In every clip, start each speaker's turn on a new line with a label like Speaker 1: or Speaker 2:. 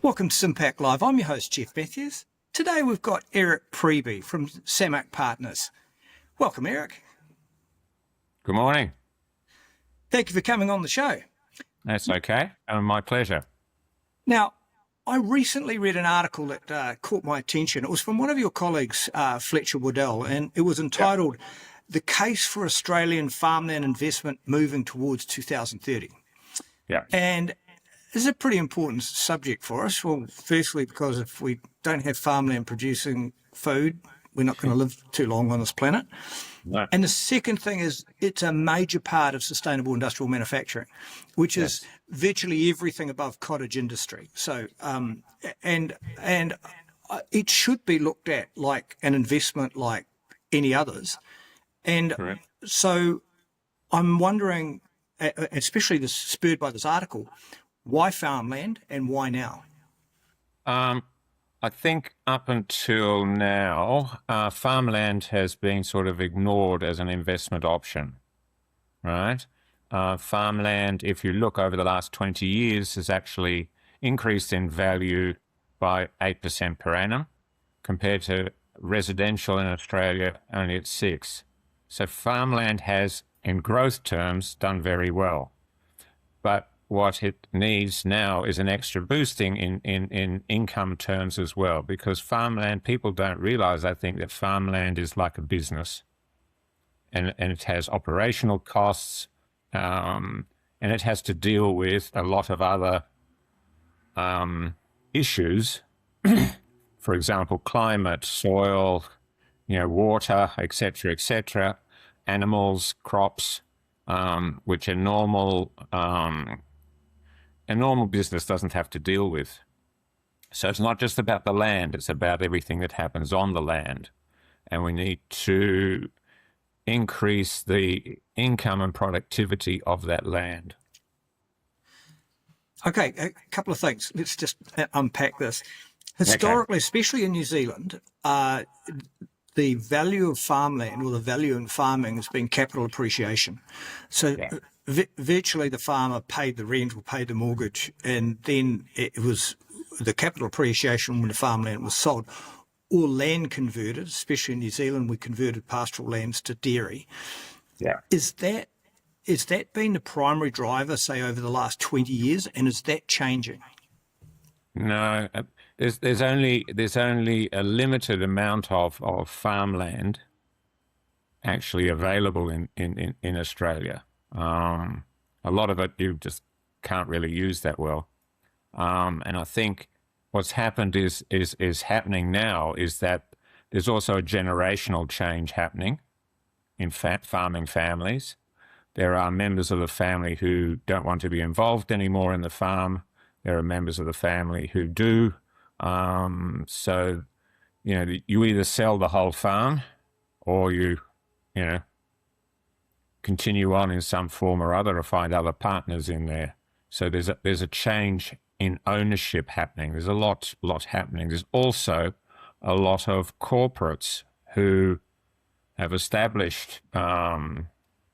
Speaker 1: Welcome to SIM-PAC Live. I'm your host, Geoff Matthews. Today we've got Eric Priebee from Samach Partners. Welcome, Eric.
Speaker 2: Good morning.
Speaker 1: Thank you for coming on the show.
Speaker 2: That's okay. My pleasure.
Speaker 1: Now, I recently read an article that caught my attention. It was from one of your colleagues, Fletcher Waddell, and it was entitled, The Case for Australian Farmland Investment Moving Towards 2030.
Speaker 2: Yeah.
Speaker 1: And this is a pretty important subject for us. Well, firstly, because if we don't have farmland producing food, we're not going to live too long on this planet.
Speaker 2: No.
Speaker 1: And the second thing is it's a major part of sustainable industrial manufacturing, which is virtually everything above cottage industry. So, and it should be looked at like an investment like any others. And
Speaker 2: Correct.
Speaker 1: so I'm wondering, especially this spurred by this article, why farmland and why now?
Speaker 2: I think up until now, farmland has been sort of ignored as an investment option, right? Farmland, if you look over the last 20 years, has actually increased in value by 8% per annum, compared to residential in Australia only at 6%. So farmland has, in growth terms, done very well. But what it needs now is an extra boosting in income terms as well, because farmland, people don't realize, I think, that farmland is like a business, and it has operational costs, and it has to deal with a lot of other issues, for example, climate, soil, water, etc., animals, crops, which a normal business doesn't have to deal with. So it's not just about the land, it's about everything that happens on the land. And we need to increase the income and productivity of that land.
Speaker 1: Okay, a couple of things. Let's just unpack this. Historically, especially in New Zealand, the value of farmland or the value in farming has been capital appreciation. So virtually the farmer paid the rent or paid the mortgage, and then it was the capital appreciation when the farmland was sold or land converted, especially in New Zealand, we converted pastoral lands to dairy.
Speaker 2: Yeah.
Speaker 1: Is that been the primary driver, say, over the last 20 years, and is that changing?
Speaker 2: No, there's only a limited amount of farmland actually available in Australia. A lot of it you just can't really use that well. And I think what's happened is happening now is that there's also a generational change happening in farming families. There are members of the family who don't want to be involved anymore in the farm. There are members of the family who do. So, you either sell the whole farm or you continue on in some form or other or find other partners in there. So there's a change in ownership happening. There's a lot happening. There's also a lot of corporates who have established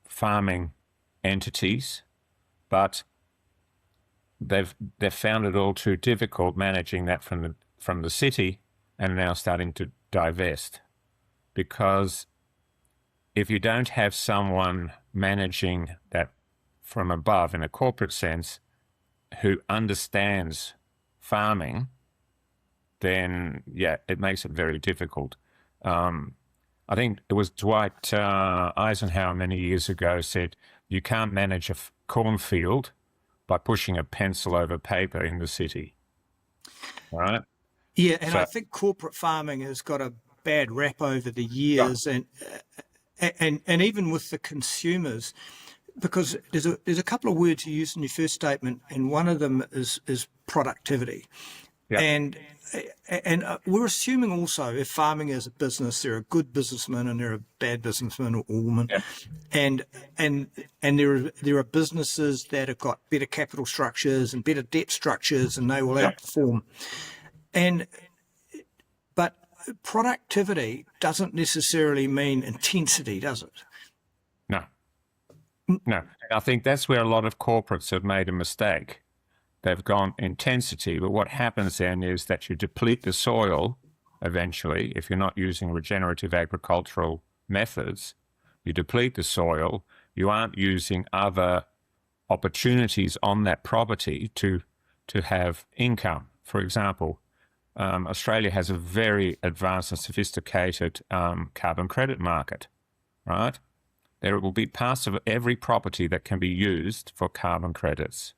Speaker 2: farming entities, but they've found it all too difficult managing that from the city, and now starting to divest, because if you don't have someone managing that from above in a corporate sense who understands farming, then it makes it very difficult. I think it was Dwight Eisenhower many years ago said, you can't manage a cornfield by pushing a pencil over paper in the city. All right?
Speaker 1: Yeah, and I think corporate farming has got a bad rap over the years, and even with the consumers, because there's a couple of words you used in your first statement, and one of them is productivity.
Speaker 2: Yeah.
Speaker 1: And we're assuming also if farming is a business, there are good businessmen and there are bad businessmen or women, and there are businesses that have got better capital structures and better debt structures, and they will outperform. But productivity doesn't necessarily mean intensity, does it?
Speaker 2: No. I think that's where a lot of corporates have made a mistake. they've gone intensity. But what happens then is that you deplete the soil eventually. If you're not using regenerative agricultural methods, you deplete the soil. You aren't using other opportunities on that property to have income. For example, Australia has a very advanced and sophisticated carbon credit market, right? There will be parts of every property that can be used for carbon credits,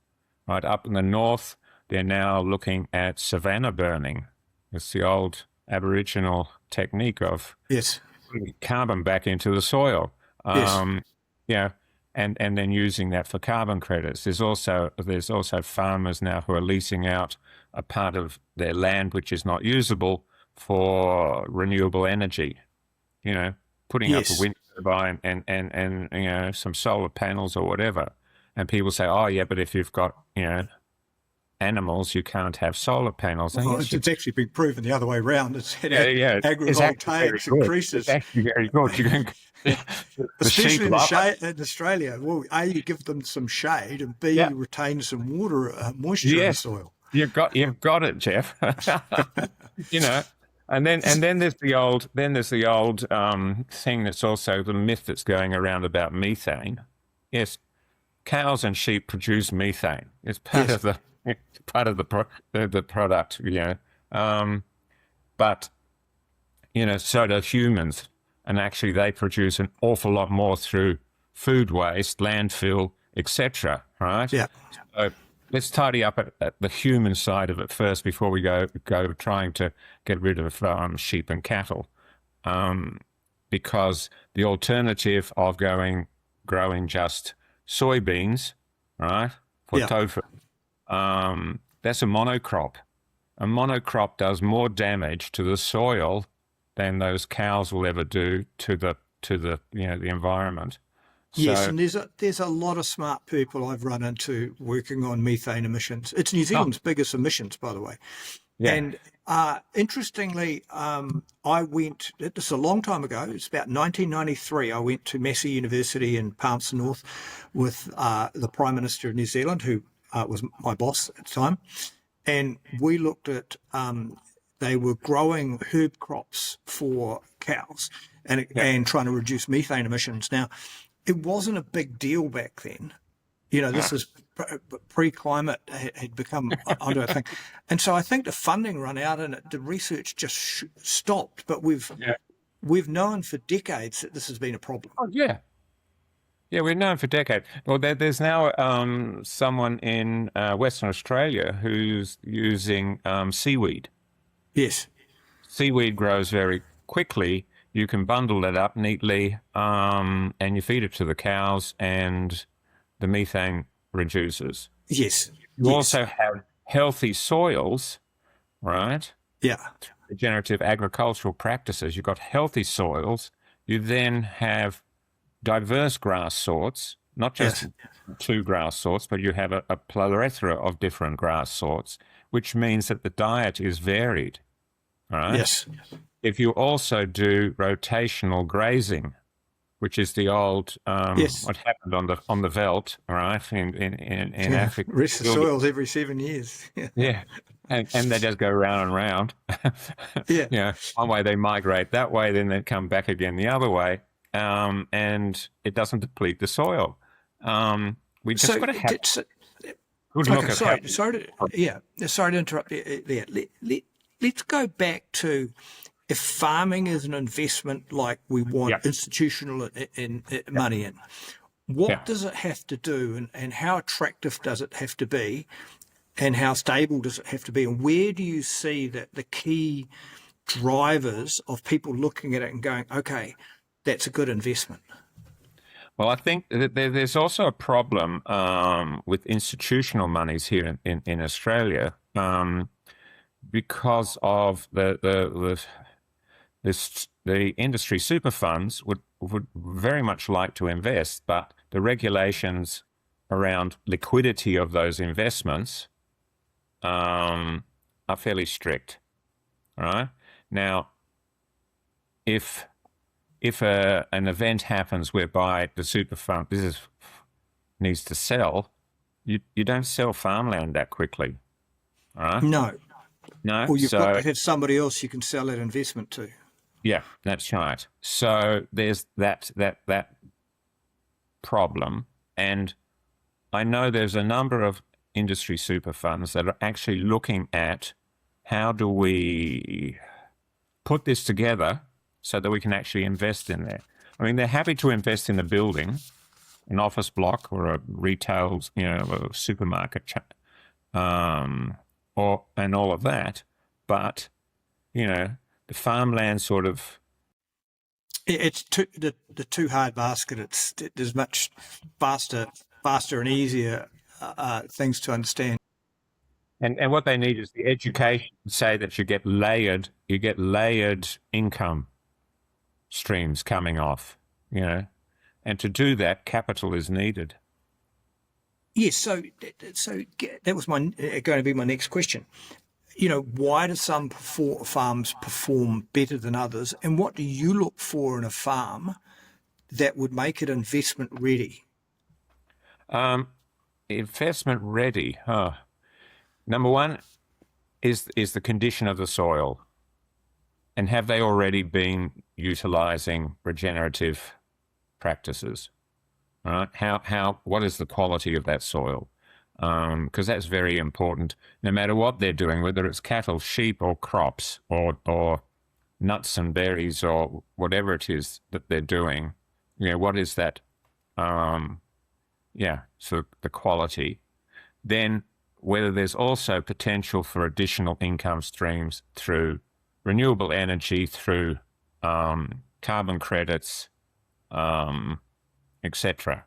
Speaker 2: right? Up in the north, they're now looking at savanna burning. It's the old Aboriginal technique of
Speaker 1: Yes.
Speaker 2: putting carbon back into the soil.
Speaker 1: Yes.
Speaker 2: Yeah, and then using that for carbon credits. There's also farmers now who are leasing out a part of their land which is not usable for renewable energy. Putting up a
Speaker 1: Yes.
Speaker 2: wind turbine and some solar panels or whatever. And people say, oh yeah, but if you've got animals, you can't have solar panels. And
Speaker 1: Well,
Speaker 2: yes,
Speaker 1: it's actually been proven the other way around. It's
Speaker 2: it's actually very
Speaker 1: agrivoltaics
Speaker 2: good.
Speaker 1: increases.
Speaker 2: It's actually very good. You can, the sheep
Speaker 1: Especially in,
Speaker 2: love it.
Speaker 1: in Australia. Well, A, you give them some shade, and B,
Speaker 2: Yeah.
Speaker 1: you retain some water, moisture in the
Speaker 2: Yes,
Speaker 1: soil.
Speaker 2: you've got it, Geoff. And then there's the old thing that's also the myth that's going around about methane. Yes, cows and sheep produce methane. It's part
Speaker 1: Yes.
Speaker 2: of the product, but so do humans, and actually they produce an awful lot more through food waste, landfill, etc. Right?
Speaker 1: Yeah.
Speaker 2: So let's tidy up at the human side of it first before we go trying to get rid of sheep and cattle, because the alternative of growing just soybeans, right, for
Speaker 1: Yeah.
Speaker 2: tofu, that's a monocrop. A monocrop does more damage to the soil than those cows will ever do to the the environment.
Speaker 1: Yes,
Speaker 2: So,
Speaker 1: and there's a lot of smart people I've run into working on methane emissions. It's New Zealand's biggest emissions, by the way.
Speaker 2: yeah,
Speaker 1: And interestingly, I went, this is a long time ago, it's about 1993, I went to Massey University in Palmerston North with the Prime Minister of New Zealand, who was my boss at the time. And we looked at, they were growing herb crops for cows and trying to reduce methane emissions. Now, it wasn't a big deal back then. This is pre-climate had become under a thing. And so I think the funding run out and the research just stopped. But we've known for decades that this has been a problem.
Speaker 2: oh, yeah. Yeah, we've known for decades. Well, there's now someone in Western Australia who's using seaweed.
Speaker 1: Yes.
Speaker 2: Seaweed grows very quickly. You can bundle it up neatly, and you feed it to the cows, and the methane reduces.
Speaker 1: Yes.
Speaker 2: You
Speaker 1: Yes.
Speaker 2: also have healthy soils, right?
Speaker 1: Yeah.
Speaker 2: Regenerative agricultural practices. You've got healthy soils. You then have diverse grass sorts, not just
Speaker 1: Yes.
Speaker 2: two grass sorts, but you have a plethora of different grass sorts, which means that the diet is varied, right?
Speaker 1: Yes.
Speaker 2: If you also do rotational grazing, which is the old
Speaker 1: Yes.
Speaker 2: what happened on the veldt, right, in Africa.
Speaker 1: Rest the soils every 7 years.
Speaker 2: Yeah, and they just go round and round.
Speaker 1: Yeah.
Speaker 2: One way they migrate that way, then they come back again the other way, and it doesn't deplete the soil. We just
Speaker 1: So,
Speaker 2: got to have good look
Speaker 1: okay,
Speaker 2: at
Speaker 1: sorry to interrupt you there. Let's go back to if farming is an investment like we want
Speaker 2: Yeah.
Speaker 1: institutional money in, what
Speaker 2: Yeah.
Speaker 1: does it have to do and how attractive does it have to be and how stable does it have to be? And where do you see that the key drivers of people looking at it and going, okay, that's a good investment?
Speaker 2: Well, I think that there's also a problem with institutional monies here in Australia, because of the industry super funds would very much like to invest, but the regulations around liquidity of those investments are fairly strict. All right. Now, if an event happens whereby the super fund needs to sell, you don't sell farmland that quickly, all right?
Speaker 1: No.
Speaker 2: No.
Speaker 1: Well, you've got
Speaker 2: So
Speaker 1: to have somebody else you can sell that investment to.
Speaker 2: yeah, that's right. So there's that problem, and I know there's a number of industry super funds that are actually looking at how do we put this together so that we can actually invest in there. I mean, they're happy to invest in a building, an office block, or a retail, a supermarket, and all of that, but the farmland sort of.
Speaker 1: It's the too hard basket. There's much faster and easier things to understand.
Speaker 2: And what they need is the education to say that you get layered income streams coming off, and to do that, capital is needed.
Speaker 1: Yes, so that was going to be my next question. Why do some farms perform better than others, and what do you look for in a farm that would make it investment ready?
Speaker 2: Investment ready. Number one is the condition of the soil, and have they already been utilizing regenerative practices? Right? What is the quality of that soil? Because that's very important. No matter what they're doing, whether it's cattle, sheep, or crops, or nuts and berries, or whatever it is that they're doing, what is that? So the quality. Then whether there's also potential for additional income streams through renewable energy, through carbon credits, etc.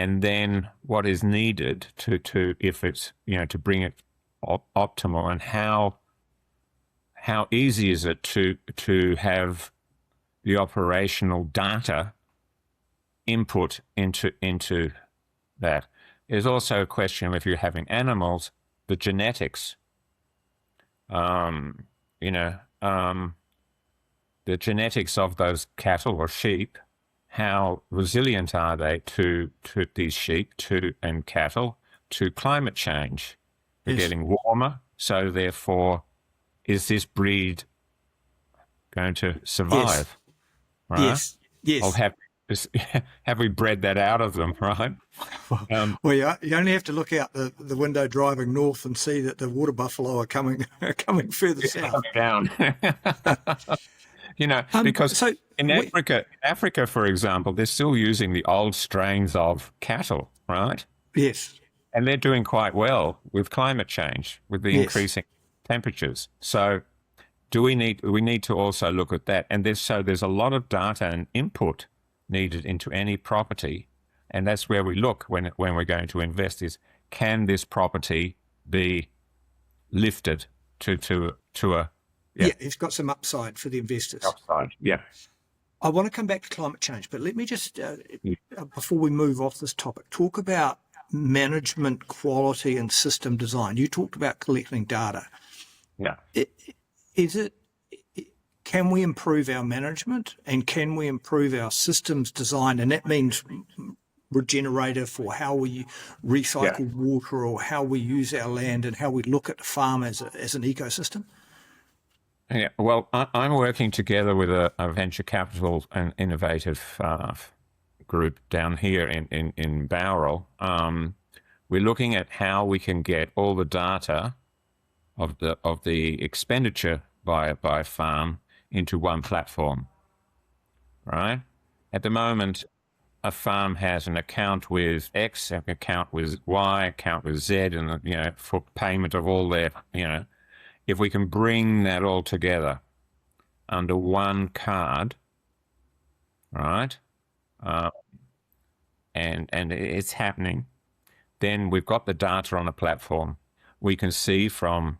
Speaker 2: And then what is needed to if it's to bring it optimal, and how easy is it to have the operational data input into that. There's also a question of, if you're having animals, the genetics. The genetics of those cattle or sheep. How resilient are they to these sheep and cattle to climate change? They're getting warmer, so therefore, is this breed going to survive?
Speaker 1: Yes.
Speaker 2: Right?
Speaker 1: Yes.
Speaker 2: Or have we bred that out of them? Right.
Speaker 1: Well, you only have to look out the window driving north and see that the water buffalo are coming further south.
Speaker 2: Down. Because in Africa, for example, they're still using the old strains of cattle, right?
Speaker 1: Yes.
Speaker 2: And they're doing quite well with climate change, with the increasing temperatures. So we need to also look at that. And there's a lot of data and input needed into any property. And that's where we look when we're going to invest, is, can this property be lifted to a.
Speaker 1: Yeah, it's got some upside for the investors.
Speaker 2: Upside, yeah.
Speaker 1: I want to come back to climate change, but let me just, before we move off this topic, talk about management, quality, and system design. You talked about collecting data.
Speaker 2: Yeah.
Speaker 1: Can we improve our management, and can we improve our systems design? And that means regenerative, or how we recycle water, or how we use our land, and how we look at the farm as an ecosystem.
Speaker 2: Yeah, well, I'm working together with a venture capital and innovative group down here in Bowral. We're looking at how we can get all the data of the expenditure by a farm into one platform, right? At the moment, a farm has an account with X, an account with Y, account with Z, and for payment of all their If we can bring that all together under one card, right, and it's happening, then we've got the data on a platform. We can see from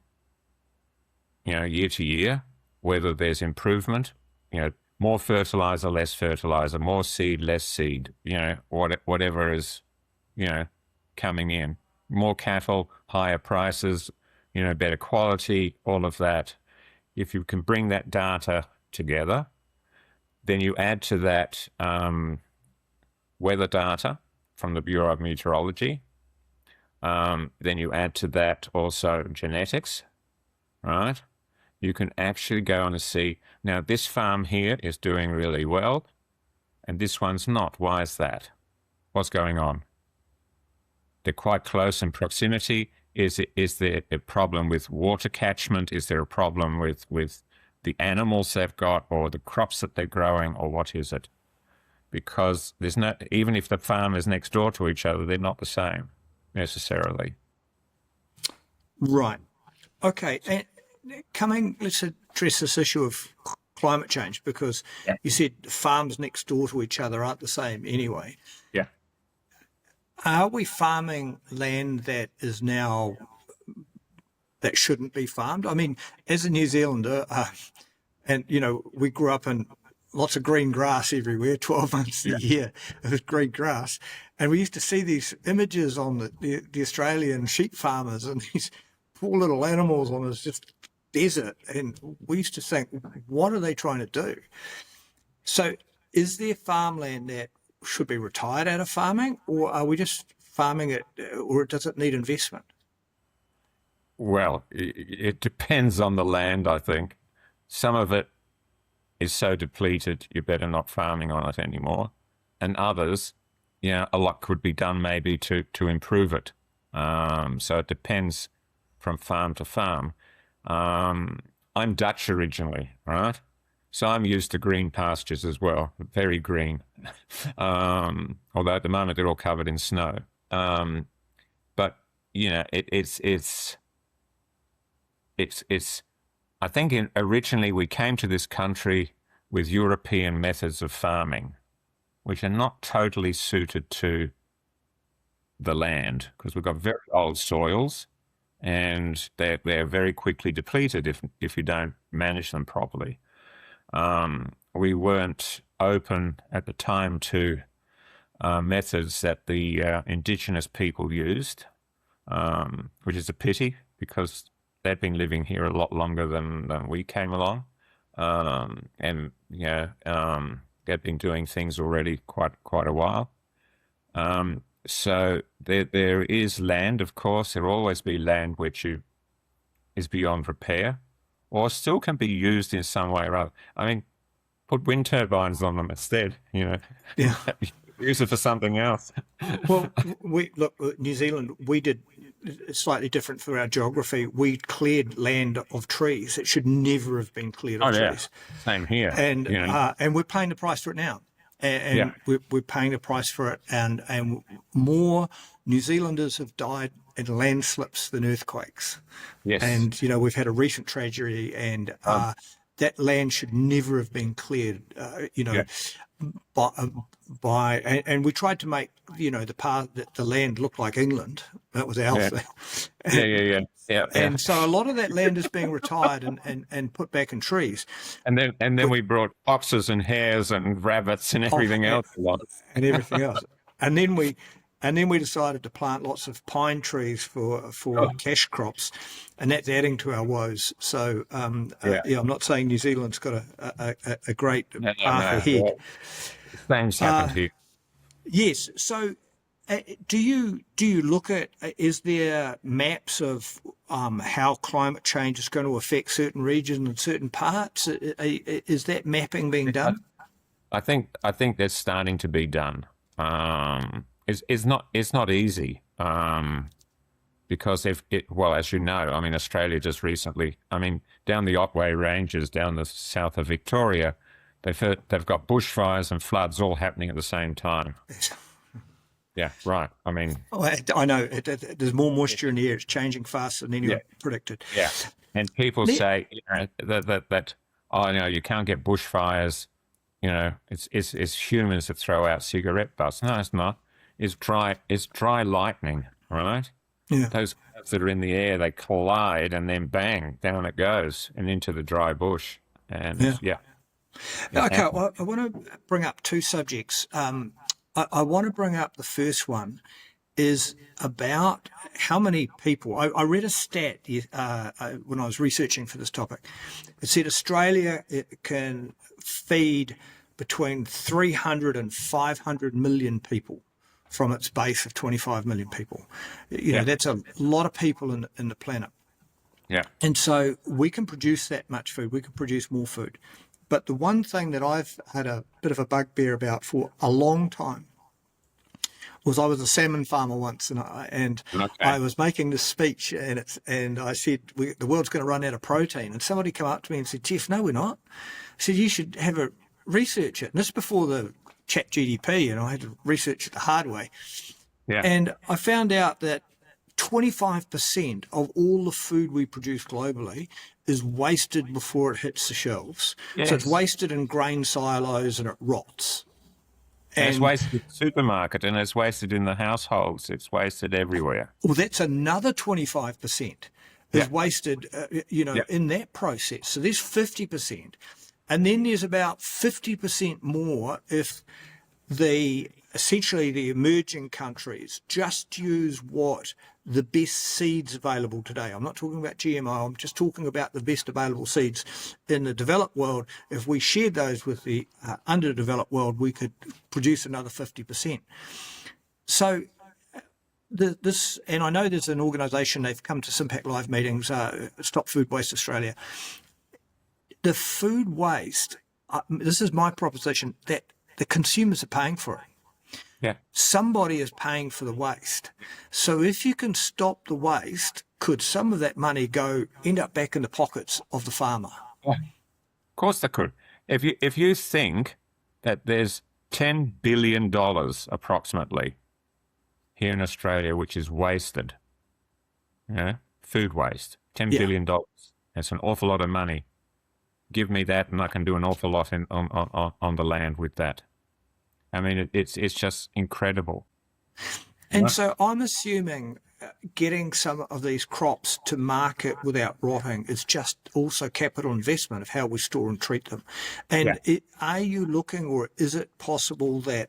Speaker 2: year to year whether there's improvement, more fertilizer, less fertilizer, more seed, less seed, whatever is coming in, more cattle, higher prices, better quality, all of that. If you can bring that data together, then you add to that weather data, from the Bureau of Meteorology. Then you add to that also genetics, right? You can actually go on and see, now this farm here is doing really well, and this one's not. Why is that? What's going on? They're quite close in proximity. Is there a problem with water catchment? Is there a problem with the animals they've got, or the crops that they're growing, or what is it? Because there's no, even if the farm is next door to each other, they're not the same necessarily.
Speaker 1: Right. Okay. And let's address this issue of climate change, because you said farms next door to each other aren't the same anyway.
Speaker 2: Yeah.
Speaker 1: Are we farming land that shouldn't be farmed? I mean, as a New Zealander, and we grew up in lots of green grass everywhere, 12 months a year it was green grass, and we used to see these images on the Australian sheep farmers and these poor little animals on this just desert, and we used to think, what are they trying to do? So is there farmland that should be retired out of farming, or are we just farming it, or does it need investment?
Speaker 2: Well, it depends on the land, I think. Some of it is so depleted, you're better not farming on it anymore. And others, a lot could be done maybe to improve it. So it depends from farm to farm. I'm Dutch originally, right? So I'm used to green pastures as well, very green. Although at the moment they're all covered in snow. But it's. I think originally we came to this country with European methods of farming, which are not totally suited to the land, because we've got very old soils, and they're very quickly depleted if you don't manage them properly. We weren't open at the time to methods that the indigenous people used, which is a pity, because they'd been living here a lot longer than we came along, and they'd been doing things already quite a while. So there is land, of course. There will always be land which is beyond repair, or still can be used in some way or other. I mean, put wind turbines on them instead. Yeah. Use it for something else.
Speaker 1: Well, New Zealand, we did slightly different for our geography. We cleared land of trees. It should never have been cleared of trees.
Speaker 2: Same here.
Speaker 1: And we're paying the price for it now. And we're paying the price for it. And more New Zealanders have died in landslips than earthquakes.
Speaker 2: Yes.
Speaker 1: And, we've had a recent tragedy, and that land should never have been cleared, and we tried to make, the part that the land looked like England. That was our thing. Yeah. And so a lot of that land is being retired and put back in trees.
Speaker 2: And then we brought foxes and hares and rabbits and everything else along.
Speaker 1: And everything else. And then we decided to plant lots of pine trees for cash crops, and that's adding to our woes. So I'm not saying New Zealand's got a great path ahead.
Speaker 2: Things happen here.
Speaker 1: Yes. So do you look at, is there maps of how climate change is going to affect certain regions and certain parts? Is that mapping being done?
Speaker 2: I think that's starting to be done. It's not easy, because as you know, I mean, Australia just recently, down the Otway Ranges, down the south of Victoria, they've got bushfires and floods all happening at the same time. Yeah, right. I
Speaker 1: know there's more moisture in the air. It's changing faster than anyone predicted.
Speaker 2: Yeah, and people say that you can't get bushfires. It's humans that throw out cigarette butts. No, it's not. It's dry lightning, right?
Speaker 1: Yeah.
Speaker 2: Those clouds that are in the air, they collide, and then bang, down it goes and into the dry bush. And
Speaker 1: Okay, well, I want to bring up two subjects. I want to bring up the first one is about how many people. I read a stat when I was researching for this topic. It said Australia can feed between 300 and 500 million people from its base of 25 million people. You know, that's a lot of people in the planet.
Speaker 2: Yeah.
Speaker 1: And so we can produce that much food. We can produce more food. But the one thing that I've had a bit of a bugbear about for a long time was I was a salmon farmer once, and I was making this speech, and I said the world's going to run out of protein. And somebody came up to me and said, "Geoff, no, we're not." I said, "You should have a research it." And this is before the Chat GDP, and I had to research it the hard way.
Speaker 2: Yeah.
Speaker 1: And I found out that 25% of all the food we produce globally is wasted before it hits the shelves.
Speaker 2: Yes.
Speaker 1: So it's wasted in grain silos and it rots.
Speaker 2: And it's wasted in the supermarket, and it's wasted in the households. It's wasted everywhere.
Speaker 1: Well, that's another 25% is wasted, in that process. So there's 50%. And then there's about 50% more if essentially the emerging countries just use what the best seeds available today. I'm not talking about GMO. I'm just talking about the best available seeds in the developed world. If we shared those with the underdeveloped world, we could produce another 50%. So this, and I know there's an organisation, they've come to SIM-PAC live meetings, Stop Food Waste Australia. The food waste, this is my proposition, that the consumers are paying for it.
Speaker 2: Yeah.
Speaker 1: Somebody is paying for the waste. So if you can stop the waste, could some of that money end up back in the pockets of the farmer?
Speaker 2: Of course they could. If you think that there's $10 billion approximately here in Australia which is wasted, food waste, $10 billion. That's an awful lot of money. Give me that, and I can do an awful lot on the land with that. I mean, it's just incredible.
Speaker 1: And so I'm assuming getting some of these crops to market without rotting is just also capital investment of how we store and treat them. And are you looking, or is it possible that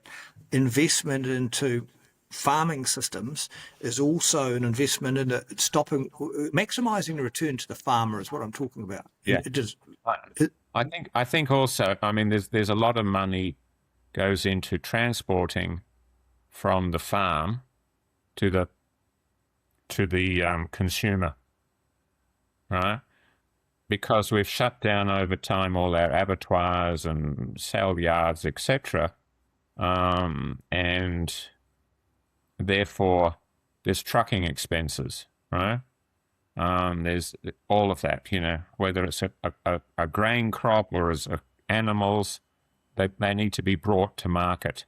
Speaker 1: investment into farming systems is also an investment in maximising the return to the farmer is what I'm talking about.
Speaker 2: Yeah. I think also, I mean, there's a lot of money goes into transporting from the farm to the consumer, right? Because we've shut down over time all our abattoirs and sale yards, etc., and therefore there's trucking expenses, right? There's all of that, whether it's a grain crop or as animals. They need to be brought to market.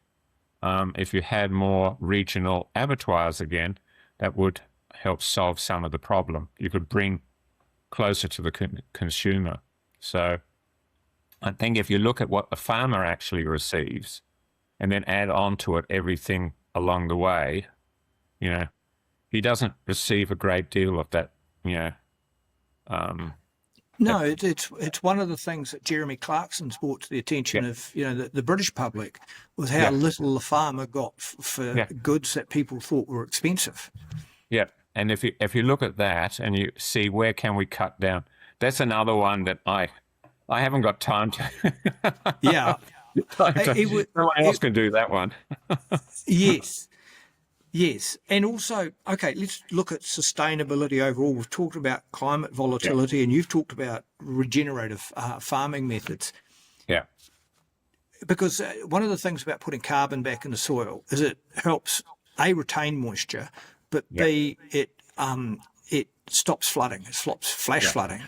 Speaker 2: If you had more regional abattoirs again, that would help solve some of the problem. You could bring closer to the consumer. So I think if you look at what the farmer actually receives and then add on to it everything along the way, he doesn't receive a great deal of that,
Speaker 1: No, it's one of the things that Jeremy Clarkson's brought to the attention of the British public was how little the farmer got for goods that people thought were expensive.
Speaker 2: Yeah, and if you look at that and you see where can we cut down, that's another one that I haven't got time to. Someone else can do that one.
Speaker 1: Yes. And also, okay, let's look at sustainability overall. We've talked about climate volatility and you've talked about regenerative farming methods.
Speaker 2: Yeah.
Speaker 1: Because one of the things about putting carbon back in the soil is it helps, A, retain moisture, but B, it stops flooding. It stops flash flooding.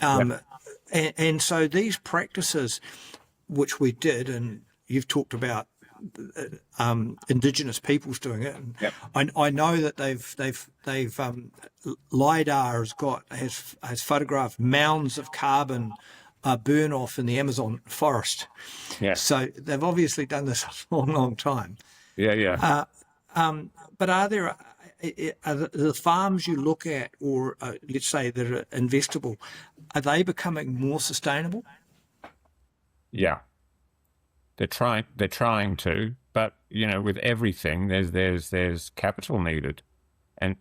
Speaker 1: And so these practices, which we did, and you've talked about Indigenous peoples doing it. And I know that they've LiDAR has photographed mounds of carbon burn off in the Amazon forest.
Speaker 2: Yeah.
Speaker 1: So they've obviously done this a long time.
Speaker 2: Yeah.
Speaker 1: But are the farms you look at, or let's say that are investable, are they becoming more sustainable?
Speaker 2: Yeah. They're trying to, but with everything, there's capital needed, and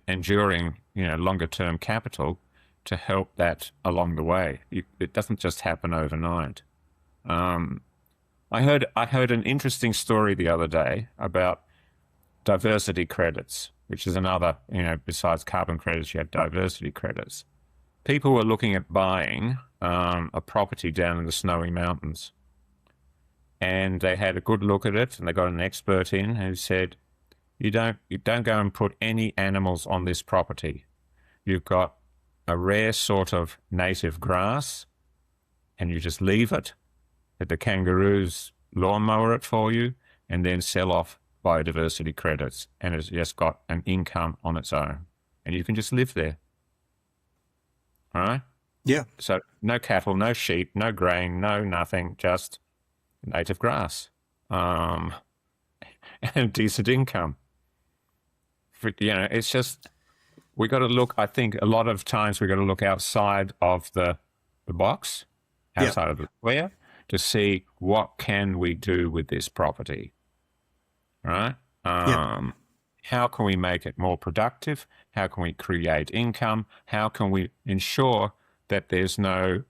Speaker 2: enduring, longer term capital to help that along the way. It doesn't just happen overnight. I heard an interesting story the other day about diversity credits, which is another, besides carbon credits, you have diversity credits. People were looking at buying a property down in the Snowy Mountains. And they had a good look at it, and they got an expert in who said, you don't go and put any animals on this property. You've got a rare sort of native grass, and you just leave it, let the kangaroos lawnmower it for you, and then sell off biodiversity credits, and it's just got an income on its own, and you can just live there. All right?
Speaker 1: Yeah.
Speaker 2: So no cattle, no sheep, no grain, no nothing, just native grass, and decent income. It's just, we got to look, I think a lot of times we got to look outside of the box, outside of the square, to see what can we do with this property, right? How can we make it more productive? How can we create income? How can we ensure that there's no,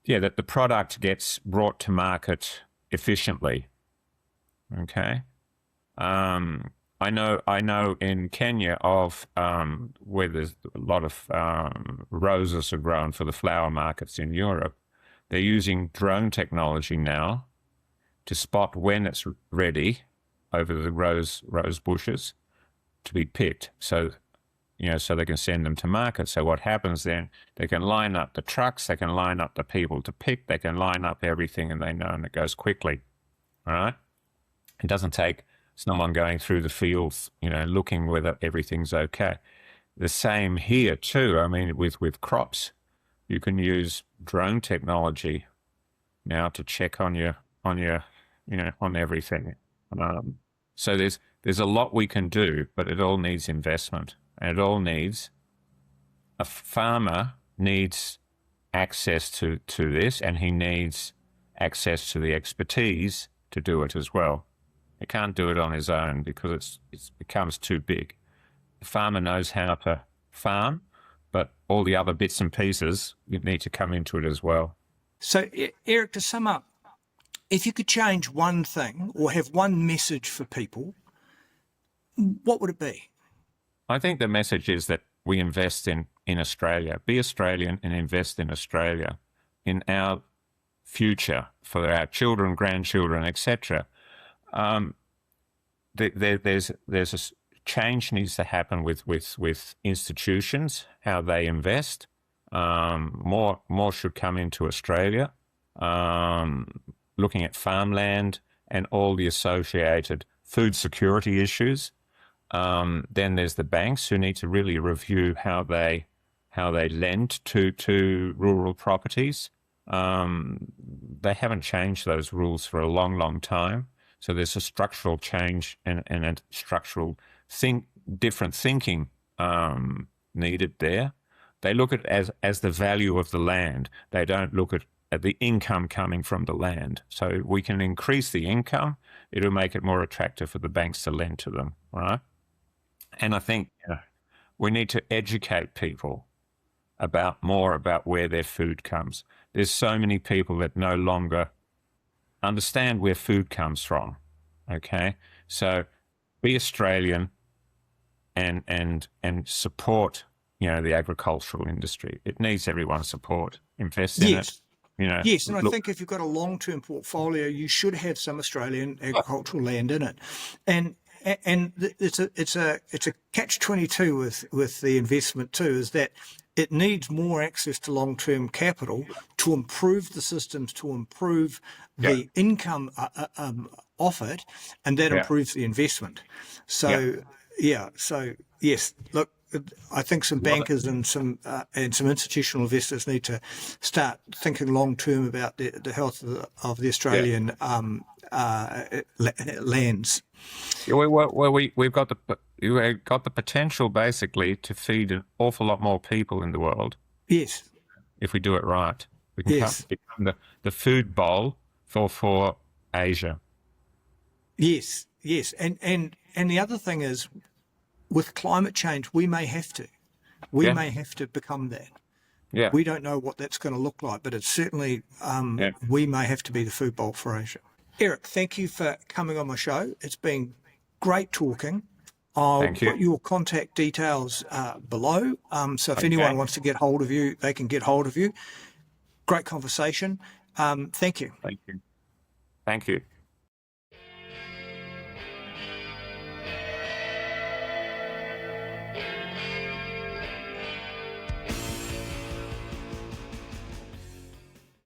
Speaker 2: that the product gets brought to market efficiently? Okay. I know in Kenya where there's a lot of roses are grown for the flower markets in Europe, they're using drone technology now to spot when it's ready over the rose bushes to be picked. So, so they can send them to market. So what happens then, they can line up the trucks, they can line up the people to pick, they can line up everything, and they know, and it goes quickly. All right. It doesn't take someone going through the fields, looking whether everything's okay. The same here too. I mean, with crops, you can use drone technology now to check on on everything. So there's a lot we can do, but it all needs investment, and it all needs, a farmer needs access to this, and he needs access to the expertise to do it as well. He can't do it on his own because it becomes too big. The farmer knows how to farm, but all the other bits and pieces, you need to come into it as well.
Speaker 1: So, Eric, to sum up, if you could change one thing or have one message for people, what would it be?
Speaker 2: I think the message is that we invest in Australia. Be Australian and invest in Australia, in our future for our children, grandchildren, etc. There's a change needs to happen with institutions, how they invest. More should come into Australia. Looking at farmland and all the associated food security issues. Then there's the banks who need to really review how they lend to rural properties. They haven't changed those rules for a long, long time. So there's a structural change and a structural different thinking needed there. They look at it as the value of the land. They don't look at the income coming from the land. So we can increase the income. It'll make it more attractive for the banks to lend to them, right? And I think we need to educate people more about where their food comes. There's so many people that no longer understand where food comes from. Okay, so be Australian and support the agricultural industry. It needs everyone's support. Invest in it.
Speaker 1: Yes, and I think if you've got a long-term portfolio, you should have some Australian agricultural land in it, and it's a catch-22 with the investment too, is that it needs more access to long-term capital to improve the systems, to improve the income off it, and that improves the investment. So yes, look, I think some bankers and some institutional investors need to start thinking long-term about the health of the Australian lands.
Speaker 2: We've got the potential basically to feed an awful lot more people in the world.
Speaker 1: Yes.
Speaker 2: If we do it right, we can become the food bowl for Asia.
Speaker 1: Yes, and the other thing is, with climate change, we may have to become that. Yeah. We don't know what that's going to look like, but it's certainly we may have to be the food bowl for Asia. Eric, thank you for coming on my show. It's been great talking. I'll
Speaker 2: Thank you.
Speaker 1: put your contact details below. So if
Speaker 2: Okay.
Speaker 1: anyone wants to get hold of you, they can get hold of you. Great conversation. Thank you.
Speaker 2: Thank you. Thank you.